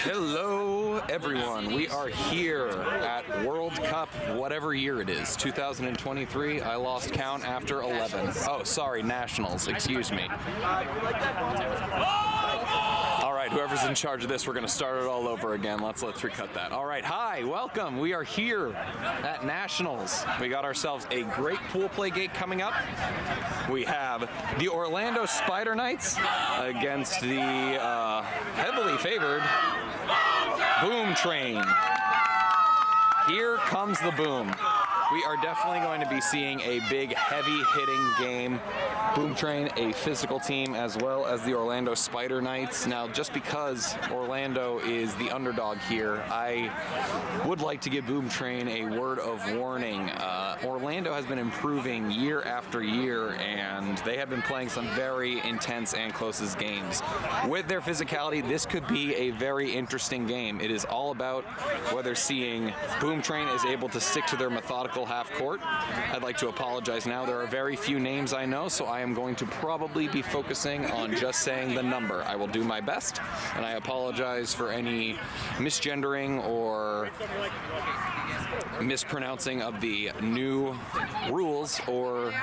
Hello, everyone. We are here at World Cup, whatever year it is, 2023. I lost count after 11. Oh, sorry, Nationals. Excuse me. All right, whoever's in charge of this, we're going to start it all over again. Let's recut that. All right, hi, welcome. We are here at Nationals. We got ourselves a great pool play gate coming up. We have the Orlando Spider Knights against the heavily favored Boom Train. Here comes the boom. We are definitely going to be seeing a big, heavy-hitting game. Boom Train, a physical team, as well as the Orlando Spider Knights. Now, just because Orlando is the underdog here, I would like to give Boom Train a word of warning. Orlando has been improving year after year, and they have been playing some very intense and closest games. With their physicality, this could be a very interesting game. It is all about whether seeing Boom Train is able to stick to their methodical half court. I'd like to apologize now. There are very few names I know, so I am going to probably be focusing on just saying the number. I will do my best, and I apologize for any misgendering or mispronouncing of the new rules or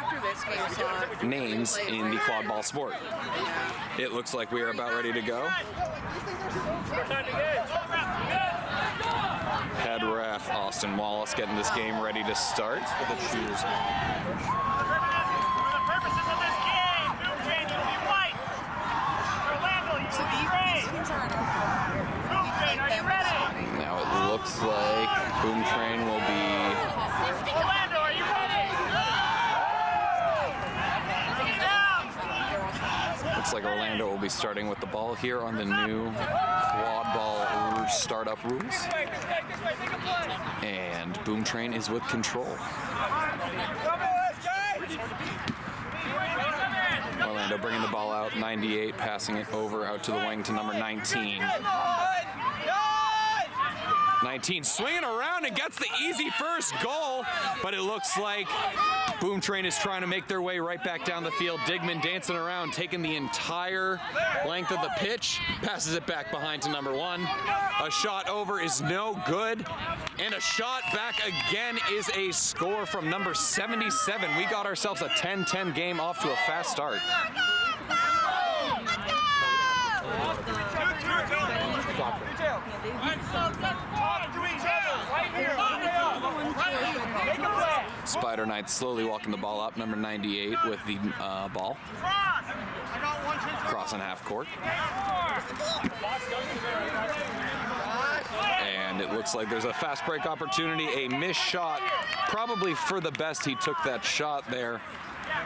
names in the quad ball sport. It looks like we are about ready to go. Head ref Austin Wallace getting this game ready to start. For the cheers. For the purposes of this game, Boom Train will be white. Orlando, you will be gray. Boom Train, are you ready? Now it looks like Boom Train will be... Orlando, are you ready? Down. Looks like Orlando will be starting with the ball here on the new quad ball startup rules. And Boom Train is with control. Orlando bringing the ball out, 98, passing it over out to the wing to number 19. 19 swinging around and gets the easy first goal, but it looks like Boom Train is trying to make their way right back down the field. Digman dancing around, taking the entire length of the pitch, passes it back behind to number 1. A shot over is no good, and a shot back again is a score from number 77. We got ourselves a 10-10 game off to a fast start. Spider Knight slowly walking the ball up, number 98 with the ball. Crossing half court. And it looks like there's a fast break opportunity, a missed shot. Probably for the best he took that shot there.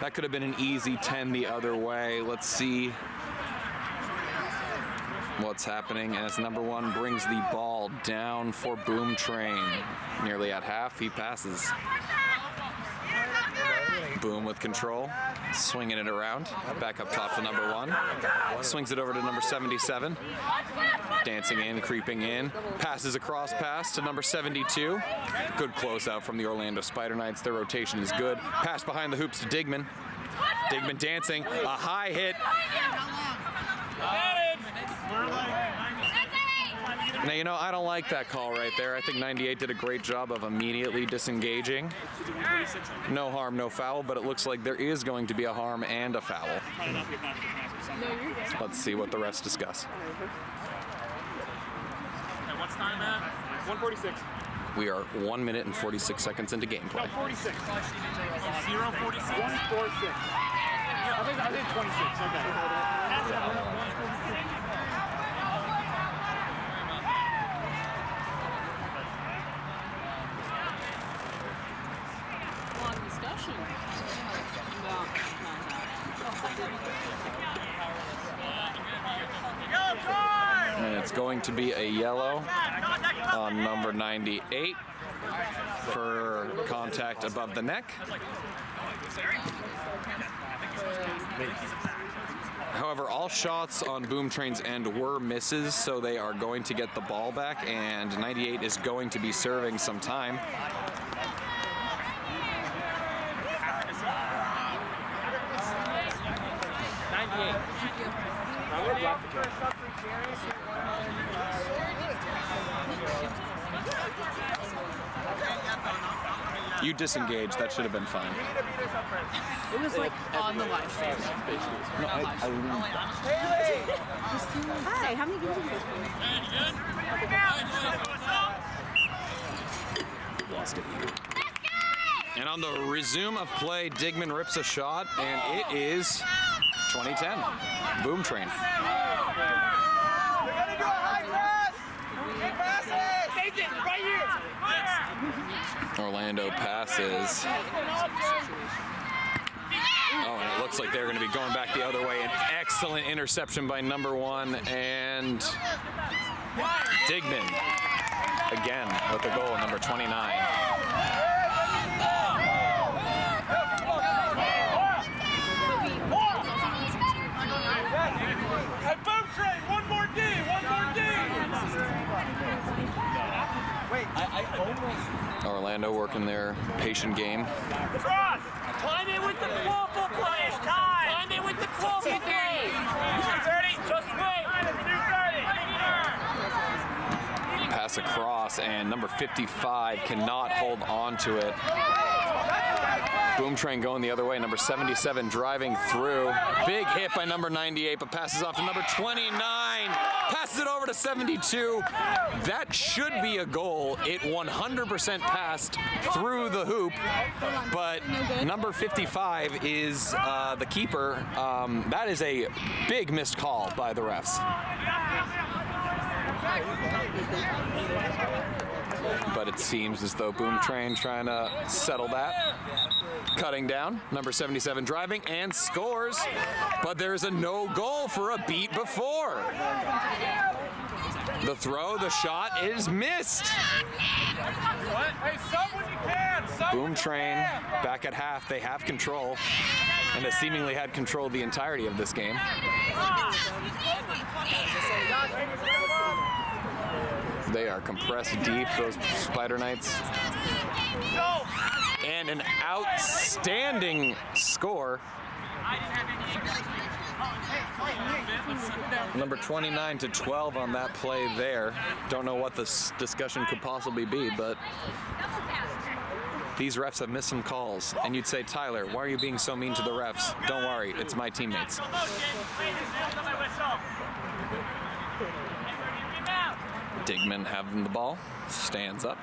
That could have been an easy 10 the other way. Let's see what's happening as number 1 brings the ball down for Boom Train. Nearly at half, he passes. Boom with control, swinging it around, back up top to number 1. Swings it over to number 77. Dancing in, creeping in, passes across pass to number 72. Good closeout from the Orlando Spider Knights. Their rotation is good. Pass behind the hoops to Digman. Digman dancing, a high hit. Now, you know, I don't like that call right there. I think 98 did a great job of immediately disengaging. No harm, no foul, but it looks like there is going to be a harm and a foul. Let's see what the refs discuss. What's time at? 1:46. We are 1 minute and 46 seconds into gameplay. 46. 0:46. 1:46. I think 26. Okay. And it's going to be a yellow on number 98 for contact above the neck. However, all shots on Boom Train's end were misses, so they are going to get the ball back, and 98 is going to be serving some time. 98. You disengaged. That should have been fine. It was like on the live stream. No, I Hi, how many games have you guys played? lost it. And on the resume of play, Digman rips a shot, and it is 2010. Boom Train. Orlando passes. Oh, and it looks like they're going to be going back the other way. An excellent interception by number 1, and Digman again with the goal, number 29. Orlando working their patient game. Cross! Time it with the quaffle plays! Time! Time it with the quaffle plays! 2:30, just wait! 2:30! Pass across, and number 55 cannot hold on to it. Boom Train going the other way. Number 77 driving through. Big hit by number 98, but passes off to number 29. Passes it over to 72. That should be a goal. It 100% passed through the hoop, but number 55 is the keeper. That is a big missed call by the refs. But it seems as though Boom Train trying to settle that. Cutting down, number 77 driving and scores, but there's a no goal for a beat before. The throw, the shot is missed. Boom Train back at half. They have control and has seemingly had control the entirety of this game. They are compressed deep, those Spider Knights. And an outstanding score. Number 29 to 12 on that play there. Don't know what this discussion could possibly be, but these refs have missed some calls. And you'd say, Tyler, why are you being so mean to the refs? Don't worry, it's my teammates. Digman having the ball, stands up.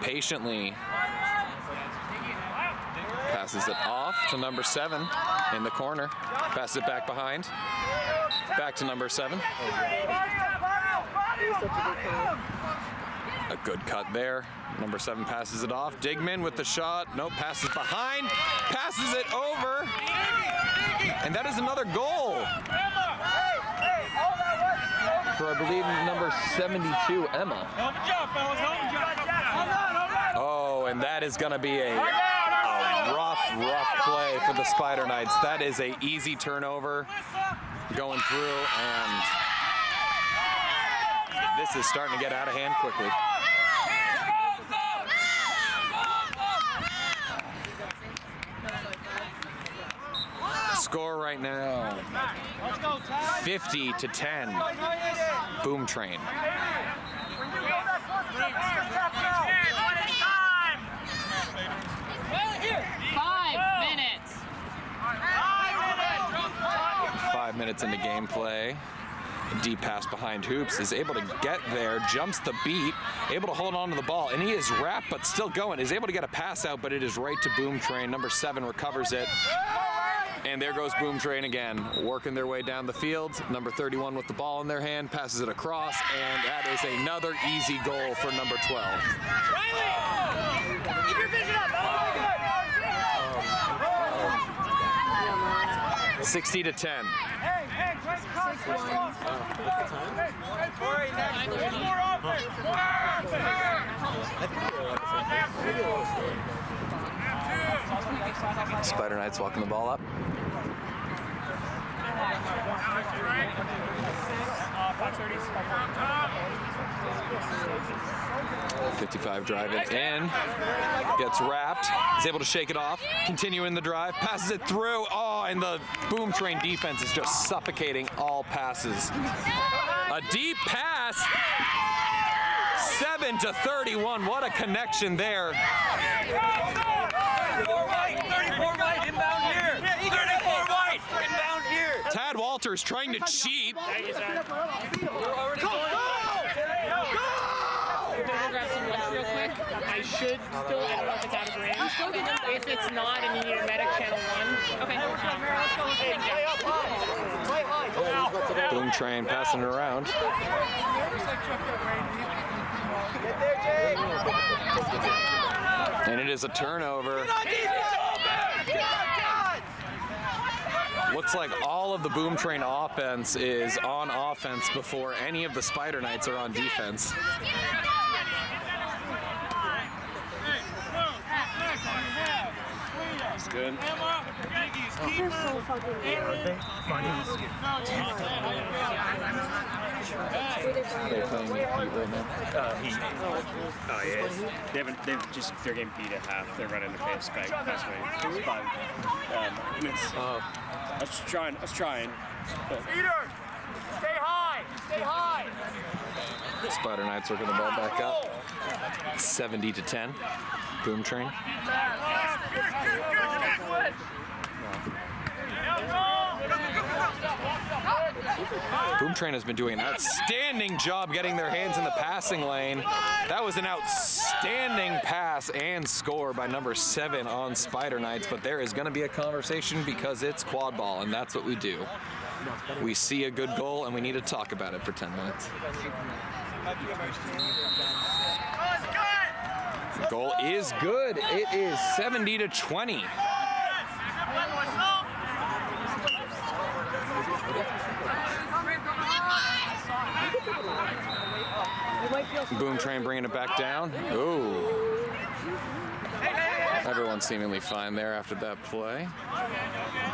Patiently passes it off to number 7 in the corner. Passes it back behind. Back to number 7. A good cut there. Number 7 passes it off. Digman with the shot. Nope, passes behind. Passes it over. And that is another goal. For, I believe, number 72, Emma. Oh, and that is going to be a rough play for the Spider Knights. That is a easy turnover going through, and this is starting to get out of hand quickly. Score right now, 50 to 10. Boom Train. 5 minutes into gameplay. Deep pass behind hoops, is able to get there, jumps the beat, able to hold on to the ball, and he is wrapped but still going. Is able to get a pass out, but it is right to Boom Train. Number 7 recovers it. And there goes Boom Train again, working their way down the field. Number 31 with the ball in their hand, passes it across, and that is another easy goal for number 12. Keep your vision up. 60 to 10. Hey, try to cross. Spider Knights walking the ball up. 55 drive it in, gets wrapped, is able to shake it off, continuing the drive, passes it through. Oh, and the Boom Train defense is just suffocating all passes. A deep pass 37-31. What a connection there. 34 white, 34 white, inbound here. 34 white, inbound here. Tad Walters trying to cheat. Grab some lunch real quick. I should still, I don't know if it's out of range. If it's not and you need a medic, channel 1. Okay. Boom train passing it around. And it is a turnover. Looks like all of the Boom Train offense is on offense before any of the Spider Knights are on defense. It's good. They're so fucking good. They're playing Heat right now. Heat. Oh yeah. They've just their game beat at half. They're running the fast way. It's 5 minutes. I was trying. Peter, stay high. Stay high. Spider Knights working the ball back up. 70-10. Boom Train. Boom Train has been doing an outstanding job getting their hands in the passing lane. That was an outstanding pass and score by number 7 on Spider Knights, but there is going to be a conversation because it's quad ball, and that's what we do. We see a good goal, and we need to talk about it for 10 minutes. The goal is good. It is 70-20. Boom Train bringing it back down. Ooh. Everyone's seemingly fine there after that play.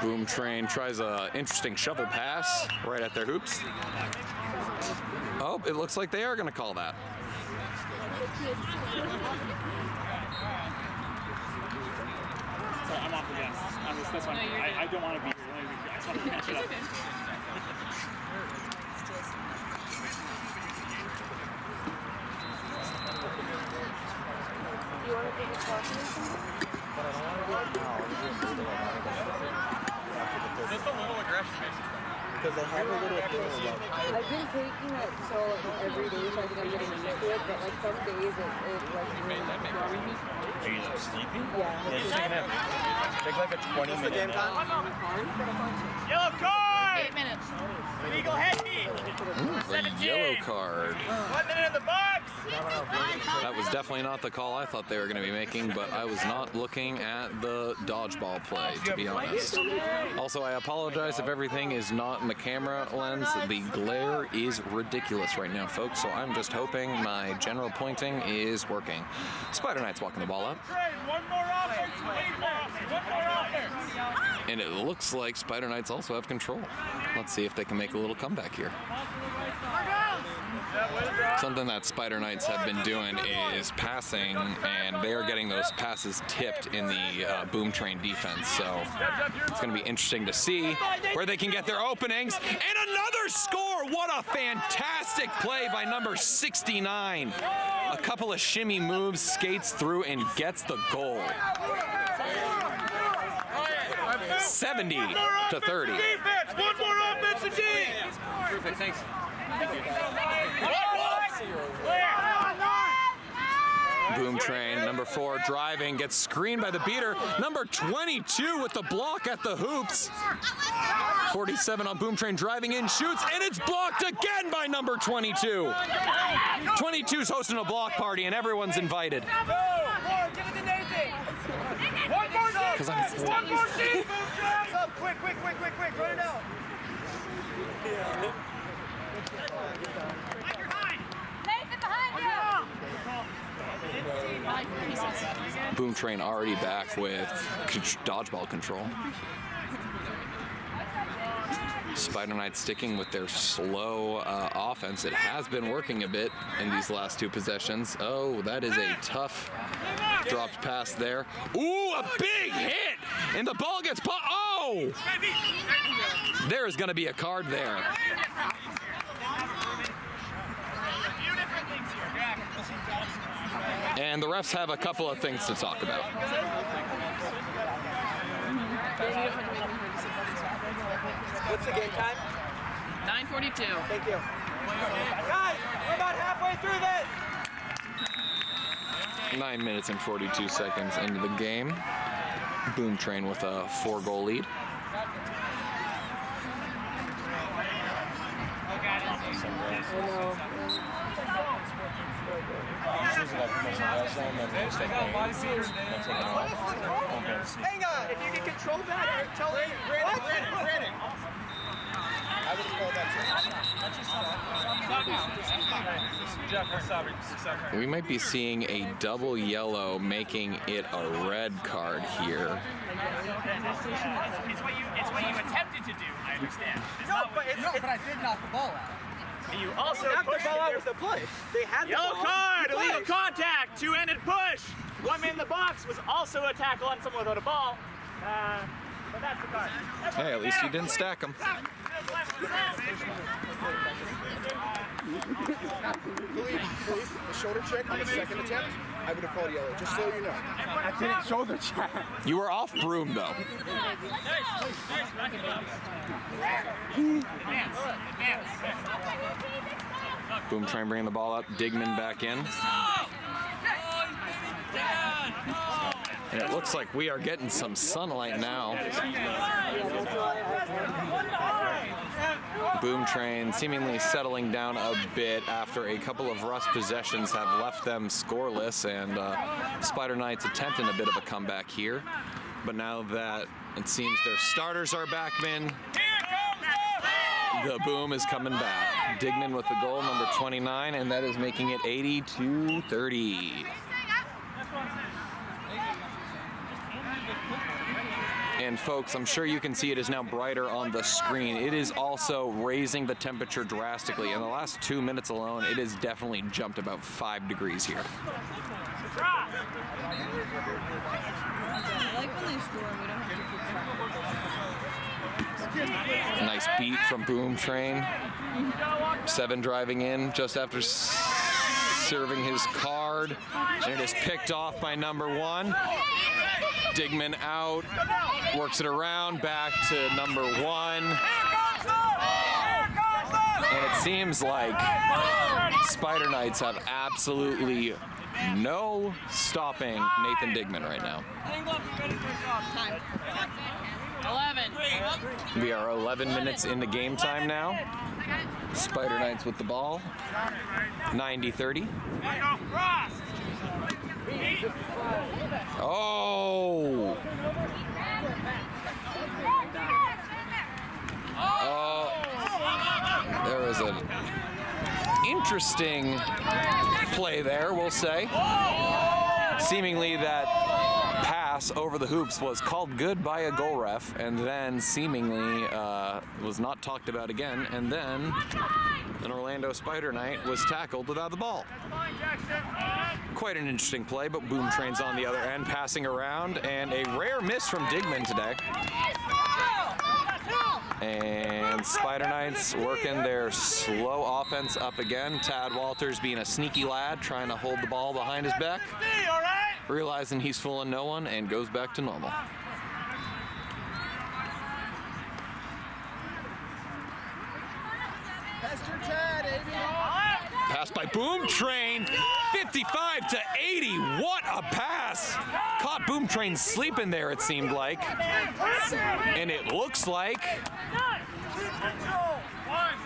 Boom Train tries a interesting shovel pass right at their hoops. Oh, it looks like they are going to call that. Sorry, I'm off the gas. That's fine. I don't want to be here. I just want to catch it up. You want to take a coffee or something? Just a little aggression, basically. Because they have a little thing about I've been taking it so every day, so I think I'm getting used to it, but like some days it like really Are you sleeping? yeah. take like a 20-minute nap. Yellow card. 8 minutes. Legal head knee. The yellow card. 1 minute in the box. That was definitely not the call I thought they were going to be making, but I was not looking at the dodgeball play, to be honest. Also, I apologize if everything is not in the camera lens. The glare is ridiculous right now, folks, so I'm just hoping my general pointing is working. Spider Knights walking the ball up. One more offense. One more offense. And it looks like Spider Knights also have control. Let's see if they can make a little comeback here. Something that Spider Knights have been doing is passing, and they are getting those passes tipped in the Boom Train defense. So it's going to be interesting to see where they can get their openings. And another score! What a fantastic play by number 69. A couple of shimmy moves, skates through, and gets the goal. 70-30. Defense. One more offensive D. Perfect, thanks. Boom Train, number 4, driving, gets screened by the beater. Number 22 with the block at the hoops. 47 on Boom Train, driving in, shoots, and it's blocked again by number 22. 22's hosting a block party, and everyone's invited. Give it to Nathan. One more defense. One more defense. Quick. Run it out. Nathan, behind you! Boom Train already back with dodgeball control. Spider Knights sticking with their slow offense. It has been working a bit in these last 2 possessions. Oh, that is a tough dropped pass there. Ooh, a big hit! And the ball gets oh! There is going to be a card there. A few different things here, Jack. And the refs have a couple of things to talk about. What's the game time? 9:42. Thank you. Guys, we're about halfway through this. 9 minutes and 42 seconds into the game. Boom Train with a 4-goal lead. Hang on. If you can control that, tell me. What? I would have called that too. We might be seeing a double yellow, making it a red card here. It's what you attempted to do, I understand. But I did knock the ball out. You also Knocked the pushed ball out it. with the play. They had the Yellow ball. card, Play. illegal contact, two-handed push. One man in the box was also a tackle on someone without a ball. But that's the card. Hey, at least you didn't stack them. The shoulder check on the second attempt, I would have called yellow, just so you know. I didn't shoulder check. You were off broom, though. Boom Train bringing the ball up. Digman back in. And it looks like we are getting some sunlight now. Boom Train seemingly settling down a bit after a couple of Rust possessions have left them scoreless, and Spider Knights attempting a bit of a comeback here. But now that it seems their starters are backmen, the Boom is coming back. Dignan with the goal, number 29, and that is making it 80-30. And folks, I'm sure you can see it is now brighter on the screen. It is also raising the temperature drastically. In the last 2 minutes alone, it has definitely jumped about 5 degrees here. I like when they score and we don't have to keep track. Nice beat from Boom Train. 7 driving in just after serving his card. And it is picked off by number 1. Digman out, works it around, back to number 1. And it seems like Spider Knights have absolutely no stopping Nathan Digman right now. 11. We are 11 minutes into game time now. Spider Knights with the ball. 90-30. Oh! There was an interesting play there, we'll say. Seemingly that pass over the hoops was called good by a goal ref, and then seemingly was not talked about again, and then an Orlando Spider Knight was tackled without the ball. Quite an interesting play, but Boom Train's on the other end, passing around, and a rare miss from Digman today. And Spider Knights working their slow offense up again. Tad Walters being a sneaky lad, trying to hold the ball behind his back, realizing he's fooling no one, and goes back to normal. Pass by Boom Train, 55-80. What a pass! Caught Boom Train sleeping there, it seemed like. And it looks like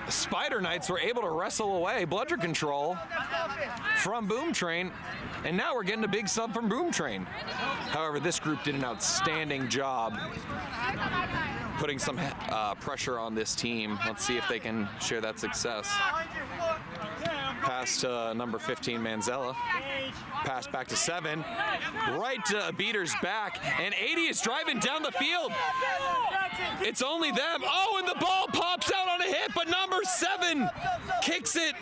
Spider Knights were able to wrestle away bludger control from Boom Train, and now we're getting a big sub from Boom Train. However, this group did an outstanding job putting some pressure on this team. Let's see if they can share that success. Pass to number 15, Manzella. Pass back to 7. Right to Beater's back. And 80 is driving down the field. It's only them. Oh, and the ball pops out on a hit, but number 7 kicks it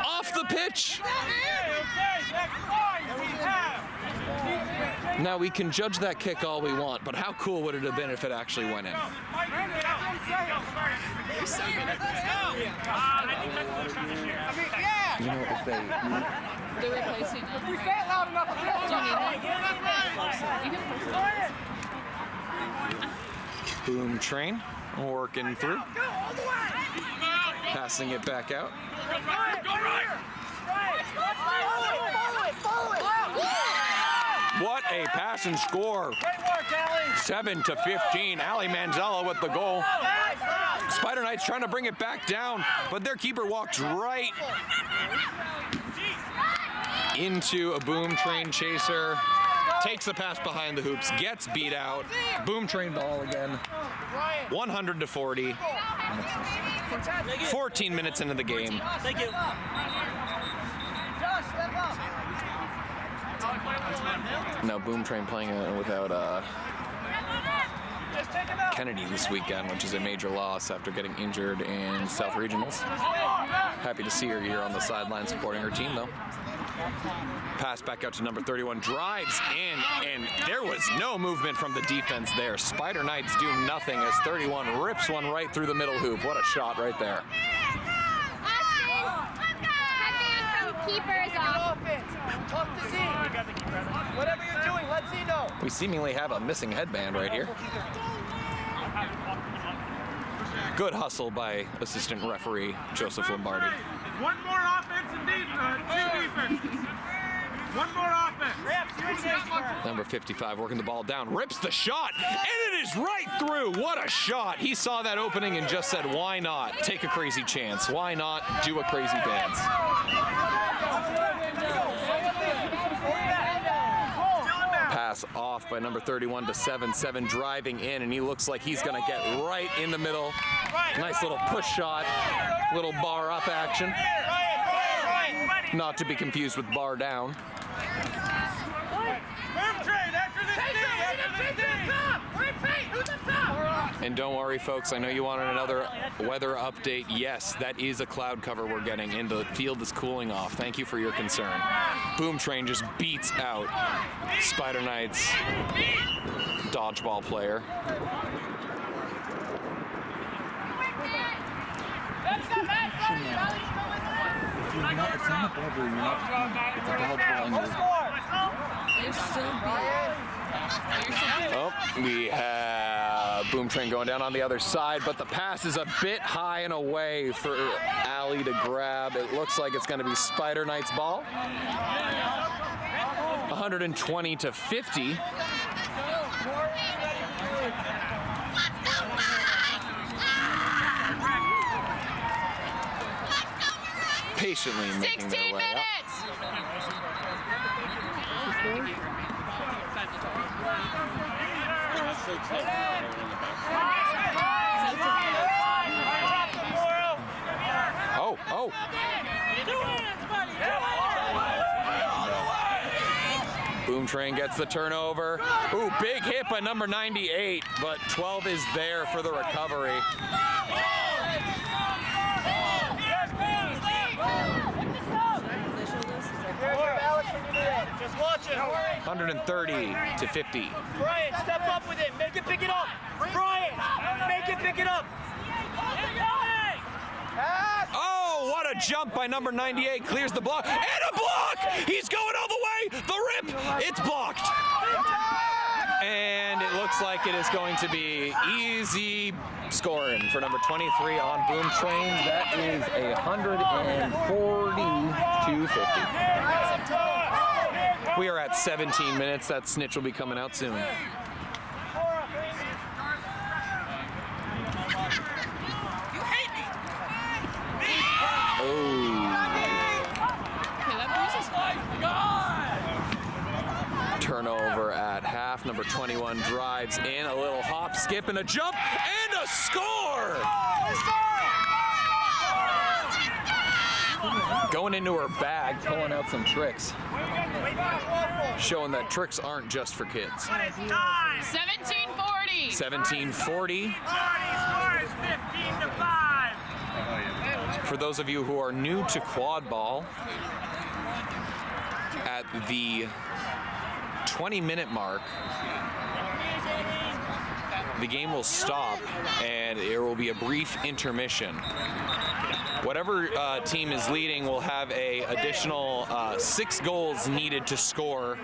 off the pitch. Now, we can judge that kick all we want, but how cool would it have been if it actually went in? You know, if they They're replacing them. We say it loud enough. Do you need it? Boom train working through. Passing it back out. What a pass and score. 7-15. Ali Manzella with the goal. Spider Knights trying to bring it back down, but their keeper walks right into a Boom Train chaser. Takes the pass behind the hoops, gets beat out. Boom Train ball again. 100-40. 14 minutes into the game. Thank you. Now Boom Train playing without Kennedy this weekend, which is a major loss after getting injured in South Regionals. Happy to see her here on the sideline supporting her team, though. Pass back out to number 31, drives in, and there was no movement from the defense there. Spider Knights do nothing as 31 rips one right through the middle hoop. What a shot right there. Keepers off. Tough to see. Whatever you're doing, let Z know. We seemingly have a missing headband right here. Good hustle by assistant referee Joseph Lombardi. One more offense and two defense. One more offense. Number 55 working the ball down, rips the shot, and it is right through. What a shot. He saw that opening and just said, why not take a crazy chance? Why not do a crazy dance? Pass off by number 31 to 7-7 driving in, and he looks like he's going to get right in the middle. Nice little push shot, little bar up action. Not to be confused with bar down. And don't worry, folks, I know you wanted another weather update. Yes, that is a cloud cover we're getting, and the field is cooling off. Thank you for your concern. Boom Train just beats out Spider Knights dodgeball player. It's not a bubble, you're not, it's a dodgeball and You're still Oh, we have Boom Train going down on the other side, but the pass is a bit high and away for Ali to grab. It looks like it's going to be Spider Knights ball. 120-50. Patiently making their way up. Oh. Boom Train gets the turnover. Ooh, big hit by number 98, but 12 is there for the recovery. 130-50. Brian, step up with it. Make it pick it up. Brian, make it pick it up. Oh, what a jump by number 98. Clears the block. And a block! He's going all the way. The rip. It's blocked. And it looks like it is going to be easy scoring for number 23 on Boom Train. That is 140-50. We are at 17 minutes. That snitch will be coming out soon. Turnover at half. Number 21 drives in, a little hop, skip, and a jump, and a score! Going into her bag, pulling out some tricks. Showing that tricks aren't just for kids. 1740. 1740. For those of you who are new to quad ball, at the 20-minute mark, the game will stop and there will be a brief intermission. whatever team is leading will have a additional 6 goals needed to score,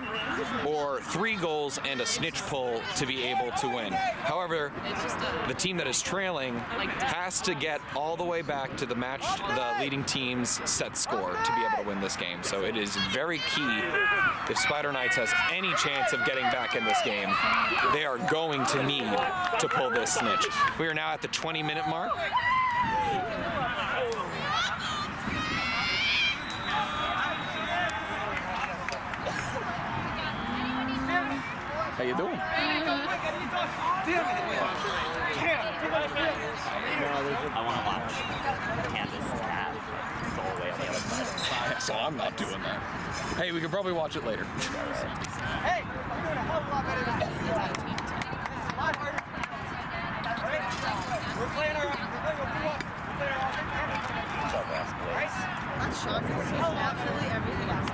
or 3 goals and a snitch pull to be able to win. However, the team that is trailing has to get all the way back to the leading team's set score to be able to win this game. So it is very key. If Spider Knights has any chance of getting back in this game, they are going to need to pull this snitch. We are now at the 20-minute mark. How you doing? I want to watch Kansas have the whole way on the other side. So I'm not doing that. Hey, we could probably watch it later. Hey, I'm doing a hell of a lot better than that. A lot harder. We're playing our That's shocking to see absolutely everything else.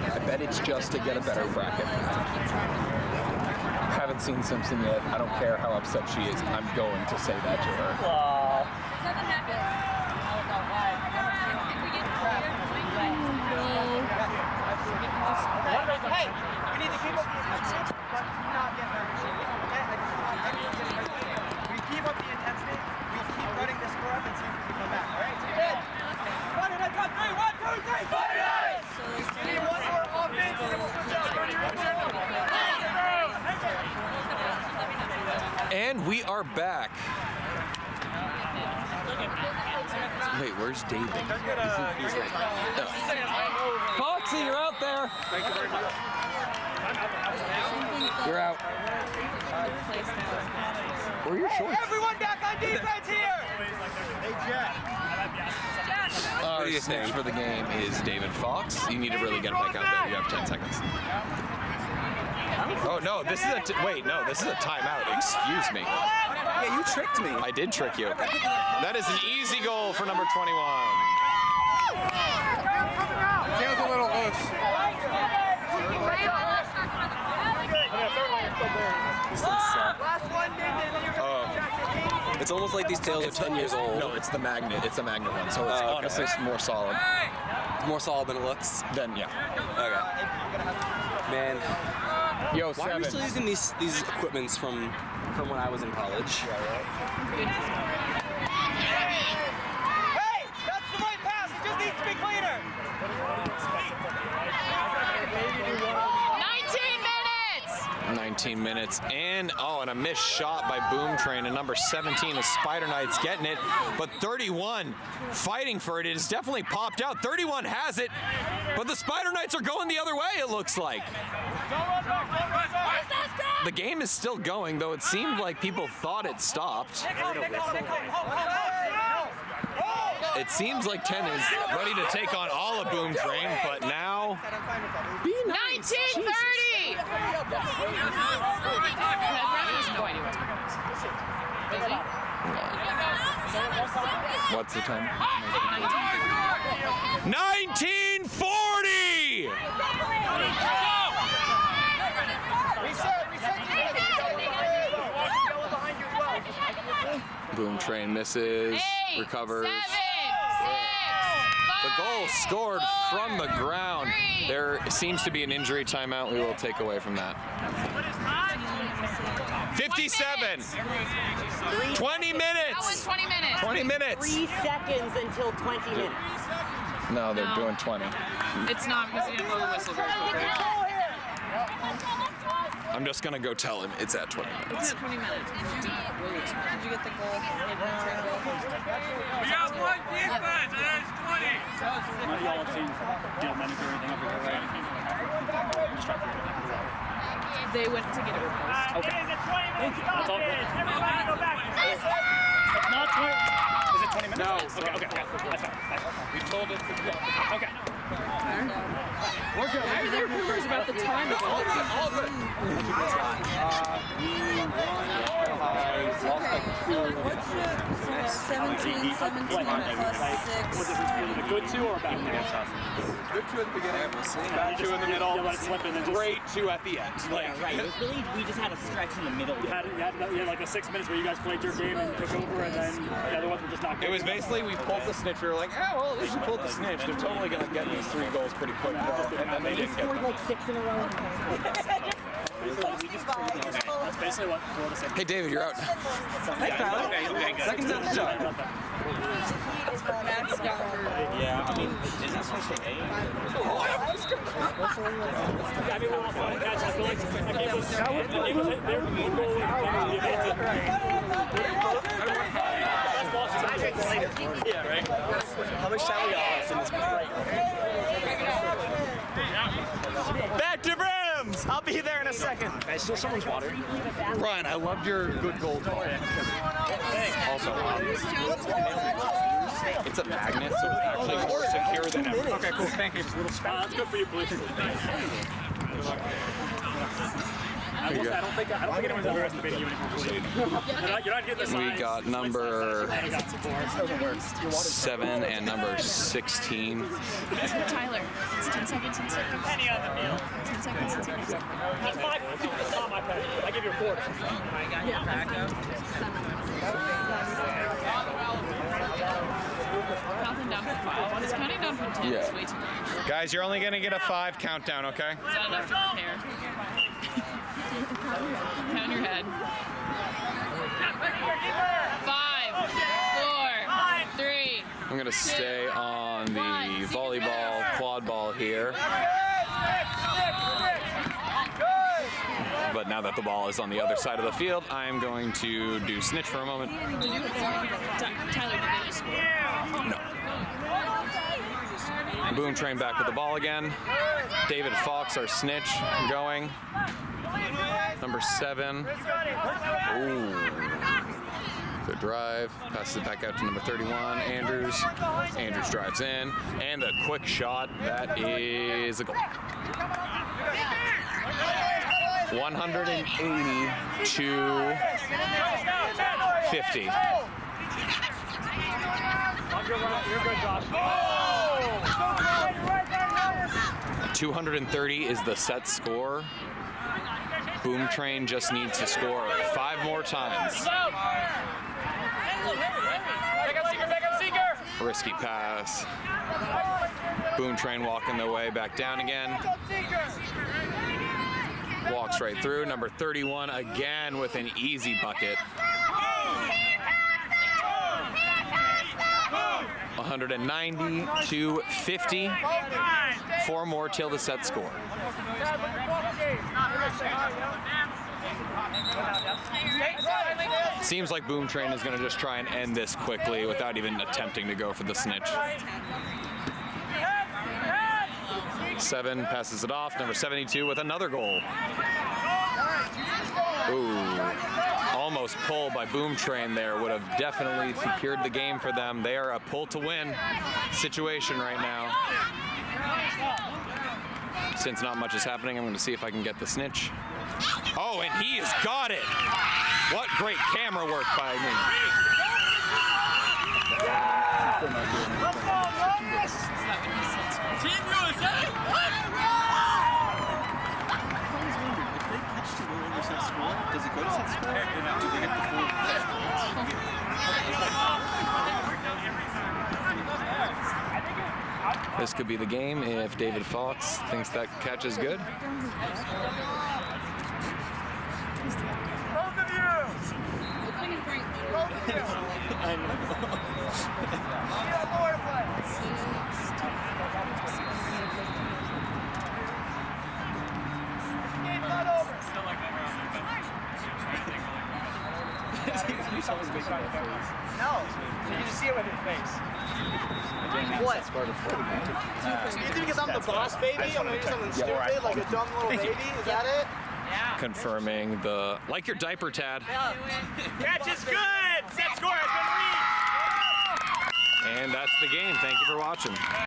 I bet it's just to get a better bracket. Haven't seen Simpson yet. I don't care how upset she is. I'm going to say that to her. Hey, we need to keep up the intensity, but not get hurt. We keep up the intensity, we keep running the score up and see if we can come back, alright? Good. Run it, that's on 3, 1, 2, 3, fight it! We need one more offense and then we'll switch out. And we are back. Wait, where's David? He's right there. Foxy, you're out there. Thank you very much. You're out. Where are your shorts? Everyone back on defense here! Hey, Jack. Our snitch for the game is David Fox. You need to really get him back out there. You have 10 seconds. Oh no, this is this is a timeout. Excuse me. Yeah, you tricked me. I did trick you. That is an easy goal for number 21. Tail's a little loose. It's almost like these tails are 10 years old. No, it's the magnet. It's a magnet one, so it's honestly more solid. It's more solid than it looks. Then yeah. Okay. Man, Yo, why are we still using these equipments from when I was in college? Hey, that's the right pass. It just needs to be cleaner. 19 minutes, and a missed shot by Boom Train, and number 17 is Spider Knights getting it, but 31 fighting for it. It has definitely popped out. 31 has it, but the Spider Knights are going the other way, it looks like. The game is still going, though it seemed like people thought it stopped. It seems like 10 is ready to take on all of Boom Train, but now... 1930! What's the time? 1940! Boom Train misses, recovers. The goal scored from the ground. There seems to be an injury timeout. We will take away from that. 57. 20 minutes. That was 20 minutes. 20 minutes. 3 seconds until 20 minutes. No, they're doing 20. It's not because he didn't blow the whistle very quickly. I'm just gonna go tell him it's at 20 minutes. 20 minutes. Did you get the goal? We got one defense, and it's 20. Y'all have seen Gil Menick or anything up here, right? They went to get it replaced. Okay. It is a 20-minute stoppage. Everybody go back. It's not 20. Is it 20 minutes? No. Okay. That's fine. We told it to go. Okay. Why are there rumors about the time? All good. I lost like 2. What's the 17 plus 6? Was it a good 2 or a bad 2? Good 2 at the beginning. Bad 2 in the middle. You let it slip and then just... Great 2 at the end. Like, Yeah, right. It was really, we just had a stretch in the middle. You had like the 6 minutes where you guys played your game and took over, and then the other ones were just not good. it was basically we pulled the snitch. We were like, oh, well, at least we pulled the snitch. They're totally going to get these 3 goals pretty quick. And then they didn't get them. Like 6 in a row. That's basically what Florida said. Hey, David, you're out. Seconds out the shot. Yeah, I mean, is that supposed to be 8? Yeah, I mean, we're all fine. Catch, I feel like the game was their goal. Yeah, right? How much time we got in this break? Back to Brims! I'll be there in a second. I still someone's water. Brian, I loved your good goal. Also, it's a magnet, so it's actually more secure than ever. Okay, cool. Thank you. That's good for you, please. I don't think anyone's underestimating you anymore. You're not getting the signs. We got number 7 and number 16. Tyler, it's 10 seconds. Penny on the meal. 10 seconds. That's not my penny. I give you a quarter. Counting down from 5. It's counting down from 10. It's way too much. Guys, you're only going to get a 5 countdown, okay? Is that enough to prepare? Count your head. 5, 4, 3. I'm going to stay on the volleyball, quad ball here. But now that the ball is on the other side of the field, I'm going to do snitch for a moment. Tyler, did they just score? No. Boom train back with the ball again. David Fox, our snitch, going. Number 7. Ooh. Good drive. Passes it back out to number 31, Andrews. Andrews drives in. And a quick shot. That is a goal. 180 to 50. You're good, Josh. 230 is the set score. Boom Train just needs to score 5 more times. Risky pass. Boom Train walking their way back down again. Walks right through. Number 31 again with an easy bucket. 190 to 50. 4 more till the set score. Seems like Boom Train is going to just try and end this quickly without even attempting to go for the snitch. 7 passes it off. Number 72 with another goal. Ooh, almost pulled by Boom Train there. Would have definitely secured the game for them. They are a pull to win situation right now. Since not much is happening, I'm going to see if I can get the snitch. Oh, and he has got it. What great camera work by me. Team USA! Does it go to set score? Do they get the full? This could be the game if David Fox thinks that catch is good. Both of you! Both of you! I know. No, you can just see it with your face. What? You think because I'm the boss, baby? I'm gonna do something stupid, like a dumb little baby? Is that it? Yeah. Confirming the, like your diaper, Tad. Catch is good! Set score has been reached! And that's the game. Thank you for watching.